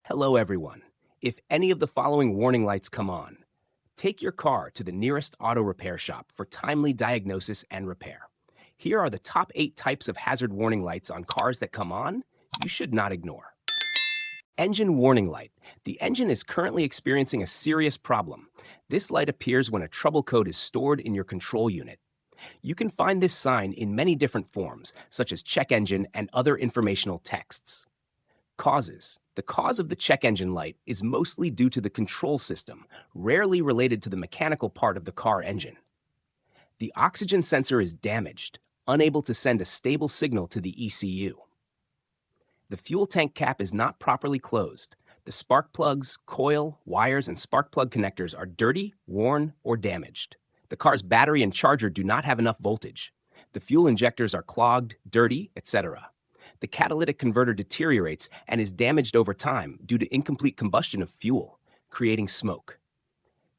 Hello, everyone. If any of the following warning lights come on, take your car to the nearest auto repair shop for timely diagnosis and repair. Here are the top 8 types of hazard warning lights on cars that come on you should not ignore. Engine warning light. The engine is currently experiencing a serious problem. This light appears when a trouble code is stored in your control unit. You can find this sign in many different forms, such as check engine and other informational texts. Causes. The cause of the check engine light is mostly due to the control system, rarely related to the mechanical part of the car engine. The oxygen sensor is damaged, unable to send a stable signal to the ECU. The fuel tank cap is not properly closed. The spark plugs, coil, wires, and spark plug connectors are dirty, worn, or damaged. The car's battery and charger do not have enough voltage. The fuel injectors are clogged, dirty, etc. The catalytic converter deteriorates and is damaged over time due to incomplete combustion of fuel, creating smoke.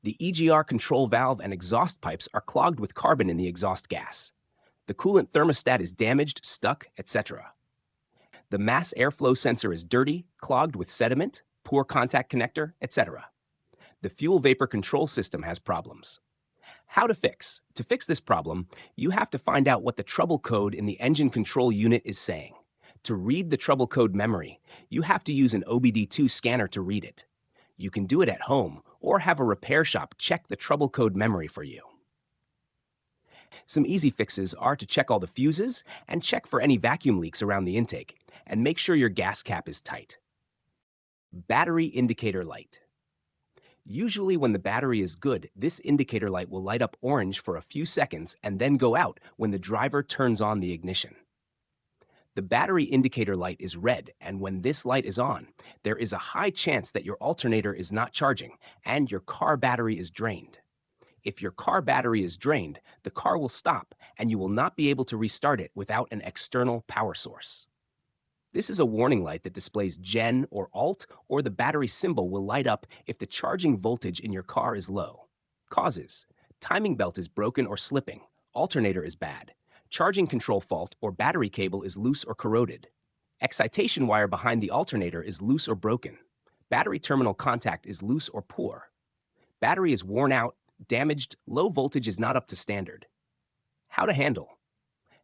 The EGR control valve and exhaust pipes are clogged with carbon in the exhaust gas. The coolant thermostat is damaged, stuck, etc. The mass airflow sensor is dirty, clogged with sediment, poor contact connector, etc. The fuel vapor control system has problems. How to fix? To fix this problem, you have to find out what the trouble code in the engine control unit is saying. To read the trouble code memory, you have to use an OBD2 scanner to read it. You can do it at home or have a repair shop check the trouble code memory for you. Some easy fixes are to check all the fuses and check for any vacuum leaks around the intake, and make sure your gas cap is tight. Battery indicator light. Usually when the battery is good, this indicator light will light up orange for a few seconds and then go out when the driver turns on the ignition. The battery indicator light is red, and when this light is on, there is a high chance that your alternator is not charging and your car battery is drained. If your car battery is drained, the car will stop and you will not be able to restart it without an external power source. This is a warning light that displays Gen or Alt, or the battery symbol will light up if the charging voltage in your car is low. Causes. Timing belt is broken or slipping. Alternator is bad. Charging control fault or battery cable is loose or corroded. Excitation wire behind the alternator is loose or broken. Battery terminal contact is loose or poor. Battery is worn out, damaged, low voltage is not up to standard. How to handle.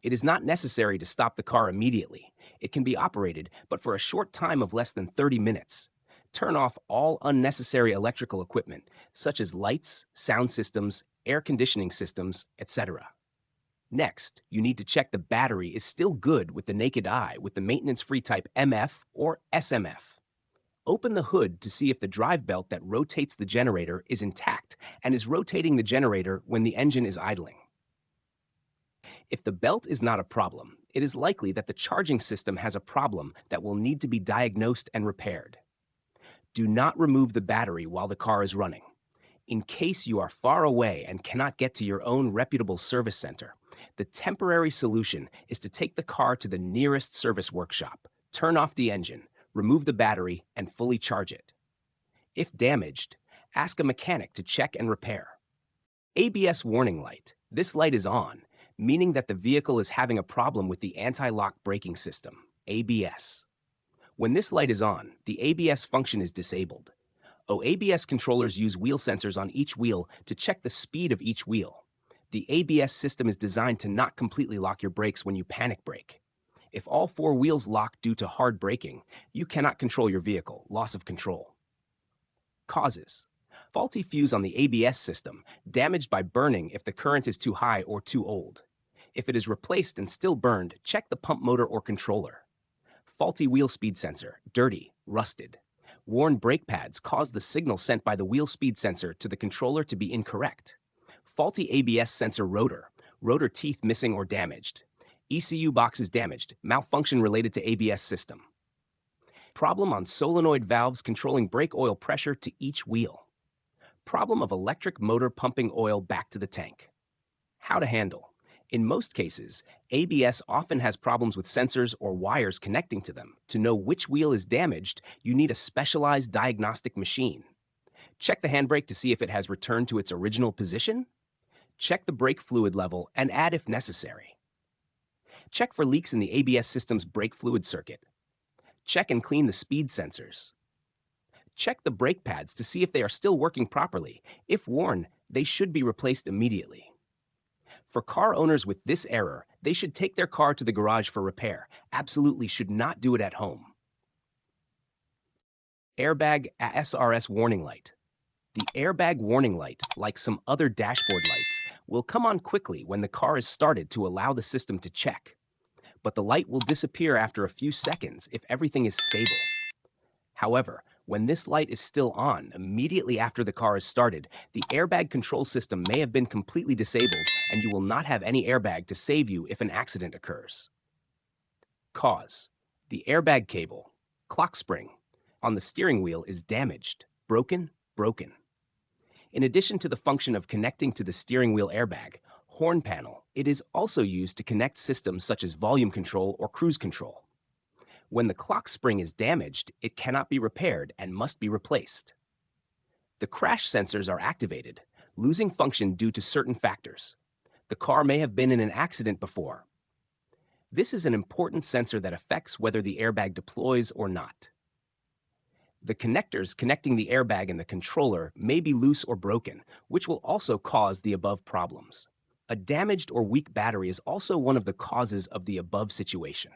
It is not necessary to stop the car immediately. It can be operated, but for a short time of less than 30 minutes. Turn off all unnecessary electrical equipment, such as lights, sound systems, air conditioning systems, etc. Next, you need to check the battery is still good with the naked eye with the maintenance-free type MF or SMF. Open the hood to see if the drive belt that rotates the generator is intact and is rotating the generator when the engine is idling. If the belt is not a problem, it is likely that the charging system has a problem that will need to be diagnosed and repaired. Do not remove the battery while the car is running. In case you are far away and cannot get to your own reputable service center, the temporary solution is to take the car to the nearest service workshop, turn off the engine, remove the battery, and fully charge it. If damaged, ask a mechanic to check and repair. ABS warning light. This light is on, meaning that the vehicle is having a problem with the anti-lock braking system, ABS. When this light is on, the ABS function is disabled. ABS controllers use wheel sensors on each wheel to check the speed of each wheel. The ABS system is designed to not completely lock your brakes when you panic brake. If all 4 wheels lock due to hard braking, you cannot control your vehicle, loss of control. Causes. Faulty fuse on the ABS system, damaged by burning if the current is too high or too old. If it is replaced and still burned, check the pump motor or controller. Faulty wheel speed sensor, dirty, rusted. Worn brake pads cause the signal sent by the wheel speed sensor to the controller to be incorrect. Faulty ABS sensor rotor, rotor teeth missing or damaged. ECU box is damaged, malfunction related to ABS system. Problem on solenoid valves controlling brake oil pressure to each wheel. Problem of electric motor pumping oil back to the tank. How to handle. In most cases, ABS often has problems with sensors or wires connecting to them. To know which wheel is damaged, you need a specialized diagnostic machine. Check the handbrake to see if it has returned to its original position. Check the brake fluid level and add if necessary. Check for leaks in the ABS system's brake fluid circuit. Check and clean the speed sensors. Check the brake pads to see if they are still working properly. If worn, they should be replaced immediately. For car owners with this error, they should take their car to the garage for repair. Absolutely should not do it at home. Airbag SRS warning light. The airbag warning light, like some other dashboard lights, will come on quickly when the car is started to allow the system to check. But the light will disappear after a few seconds if everything is stable. However, when this light is still on immediately after the car is started, the airbag control system may have been completely disabled and you will not have any airbag to save you if an accident occurs. Cause: the airbag cable, clock spring, on the steering wheel is damaged, broken. In addition to the function of connecting to the steering wheel airbag, horn panel, it is also used to connect systems such as volume control or cruise control. When the clock spring is damaged, it cannot be repaired and must be replaced. The crash sensors are activated, losing function due to certain factors. The car may have been in an accident before. This is an important sensor that affects whether the airbag deploys or not. The connectors connecting the airbag and the controller may be loose or broken, which will also cause the above problems. A damaged or weak battery is also one of the causes of the above situation.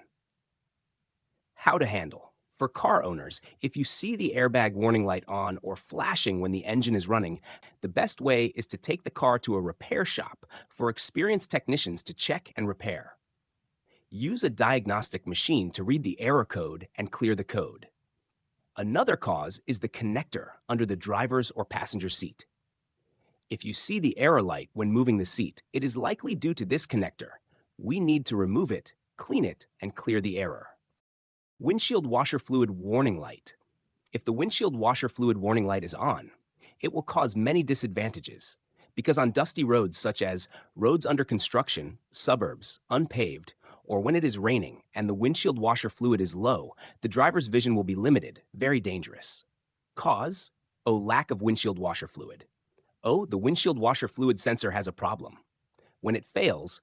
How to handle. For car owners, if you see the airbag warning light on or flashing when the engine is running, the best way is to take the car to a repair shop for experienced technicians to check and repair. Use a diagnostic machine to read the error code and clear the code. Another cause is the connector under the driver's or passenger seat. If you see the error light when moving the seat, it is likely due to this connector. We need to remove it, clean it, and clear the error. Windshield washer fluid warning light. If the windshield washer fluid warning light is on, it will cause many disadvantages, because on dusty roads such as roads under construction, suburbs, unpaved, or when it is raining and the windshield washer fluid is low, the driver's vision will be limited, very dangerous. Cause: lack of windshield washer fluid. The windshield washer fluid sensor has a problem. When it fails,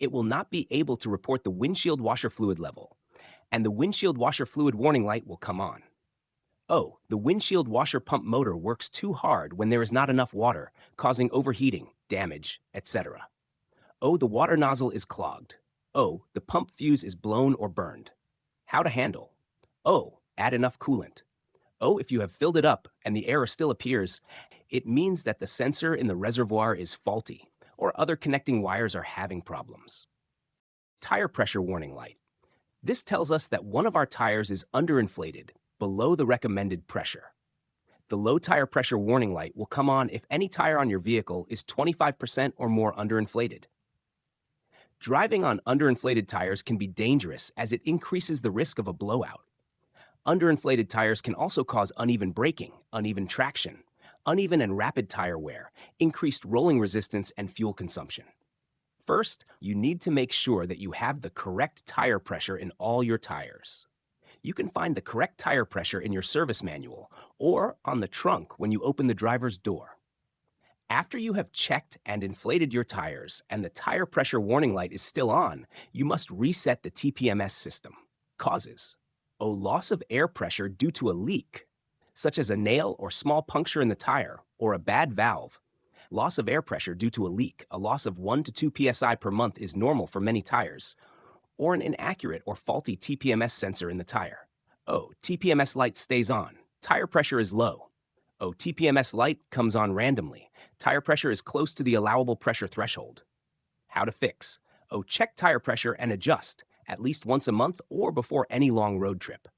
it will not be able to report the windshield washer fluid level, and the windshield washer fluid warning light will come on. The windshield washer pump motor works too hard when there is not enough water, causing overheating, damage, etc. The water nozzle is clogged. The pump fuse is blown or burned. How to handle. Add enough coolant. If you have filled it up and the error still appears, it means that the sensor in the reservoir is faulty or other connecting wires are having problems. Tire pressure warning light. This tells us that one of our tires is underinflated, below the recommended pressure. The low tire pressure warning light will come on if any tire on your vehicle is 25% or more underinflated. Driving on underinflated tires can be dangerous as it increases the risk of a blowout. Underinflated tires can also cause uneven braking, uneven traction, uneven and rapid tire wear, increased rolling resistance, and fuel consumption. First, you need to make sure that you have the correct tire pressure in all your tires. You can find the correct tire pressure in your service manual or on the trunk when you open the driver's door. After you have checked and inflated your tires and the tire pressure warning light is still on, you must reset the TPMS system. Causes: loss of air pressure due to a leak, such as a nail or small puncture in the tire or a bad valve. Loss of air pressure due to a leak, a loss of 1 to 2 psi per month is normal for many tires, or an inaccurate or faulty TPMS sensor in the tire. TPMS light stays on. Tire pressure is low. TPMS light comes on randomly. Tire pressure is close to the allowable pressure threshold. How to fix. Check tire pressure and adjust, at least once a month or before any long road trip.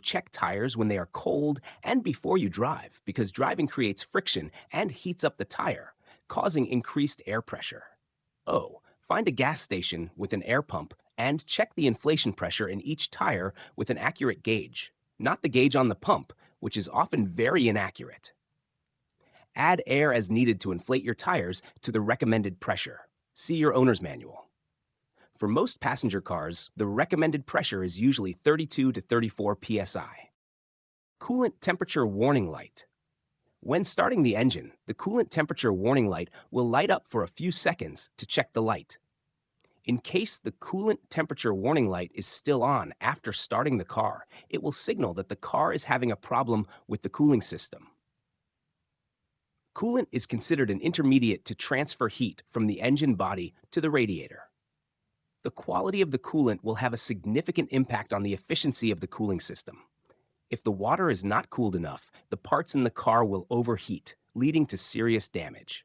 Check tires when they are cold and before you drive, because driving creates friction and heats up the tire, causing increased air pressure. Find a gas station with an air pump and check the inflation pressure in each tire with an accurate gauge, not the gauge on the pump, which is often very inaccurate. Add air as needed to inflate your tires to the recommended pressure. See your owner's manual. For most passenger cars, the recommended pressure is usually 32 to 34 psi. Coolant temperature warning light. When starting the engine, the coolant temperature warning light will light up for a few seconds to check the light. In case the coolant temperature warning light is still on after starting the car, it will signal that the car is having a problem with the cooling system. Coolant is considered an intermediate to transfer heat from the engine body to the radiator. The quality of the coolant will have a significant impact on the efficiency of the cooling system. If the water is not cooled enough, the parts in the car will overheat, leading to serious damage.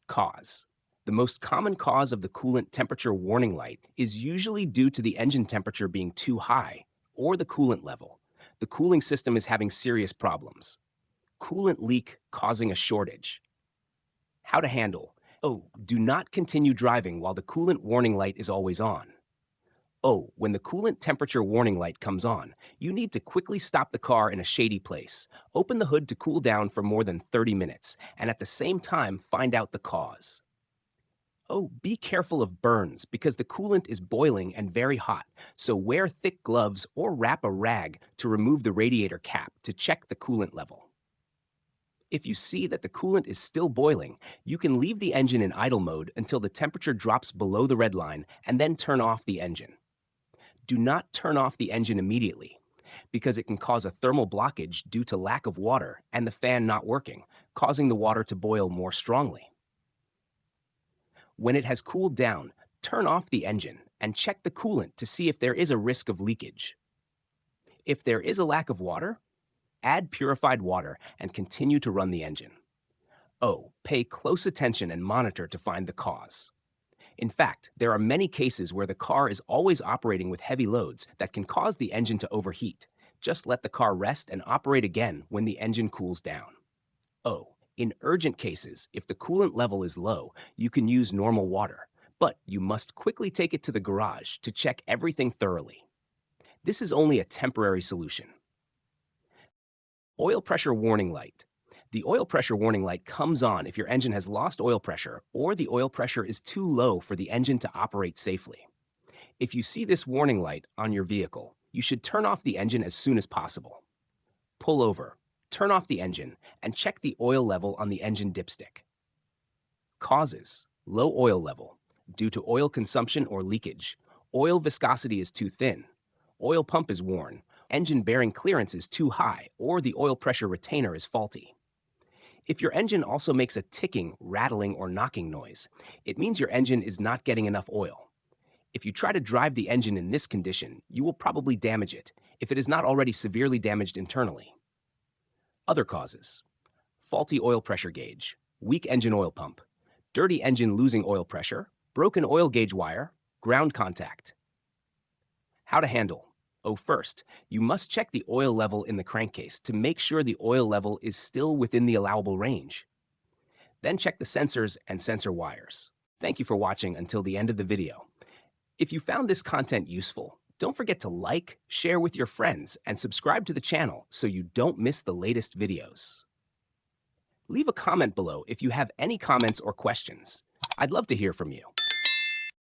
Cause. The most common cause of the coolant temperature warning light is usually due to the engine temperature being too high or the coolant level. The cooling system is having serious problems. Coolant leak causing a shortage. How to handle. Do not continue driving while the coolant warning light is always on. When the coolant temperature warning light comes on, you need to quickly stop the car in a shady place, open the hood to cool down for more than 30 minutes, and at the same time find out the cause. Be careful of burns because the coolant is boiling and very hot, so wear thick gloves or wrap a rag to remove the radiator cap to check the coolant level. If you see that the coolant is still boiling, you can leave the engine in idle mode until the temperature drops below the red line and then turn off the engine. Do not turn off the engine immediately because it can cause a thermal blockage due to lack of water and the fan not working, causing the water to boil more strongly. When it has cooled down, turn off the engine and check the coolant to see if there is a risk of leakage. If there is a lack of water, add purified water and continue to run the engine. Pay close attention and monitor to find the cause. In fact, there are many cases where the car is always operating with heavy loads that can cause the engine to overheat. Just let the car rest and operate again when the engine cools down. In urgent cases, if the coolant level is low, you can use normal water, but you must quickly take it to the garage to check everything thoroughly. This is only a temporary solution. Oil pressure warning light. The oil pressure warning light comes on if your engine has lost oil pressure or the oil pressure is too low for the engine to operate safely. If you see this warning light on your vehicle, you should turn off the engine as soon as possible. Pull over, turn off the engine, and check the oil level on the engine dipstick. Causes: low oil level, due to oil consumption or leakage. Oil viscosity is too thin. Oil pump is worn. Engine bearing clearance is too high, or the oil pressure retainer is faulty. If your engine also makes a ticking, rattling, or knocking noise, it means your engine is not getting enough oil. If you try to drive the engine in this condition, you will probably damage it, if it is not already severely damaged internally. Other causes: faulty oil pressure gauge, weak engine oil pump, dirty engine losing oil pressure, broken oil gauge wire, ground contact. How to handle. First, you must check the oil level in the crankcase to make sure the oil level is still within the allowable range. Then check the sensors and sensor wires. Thank you for watching until the end of the video. If you found this content useful, don't forget to like, share with your friends, and subscribe to the channel so you don't miss the latest videos. Leave a comment below if you have any comments or questions. I'd love to hear from you.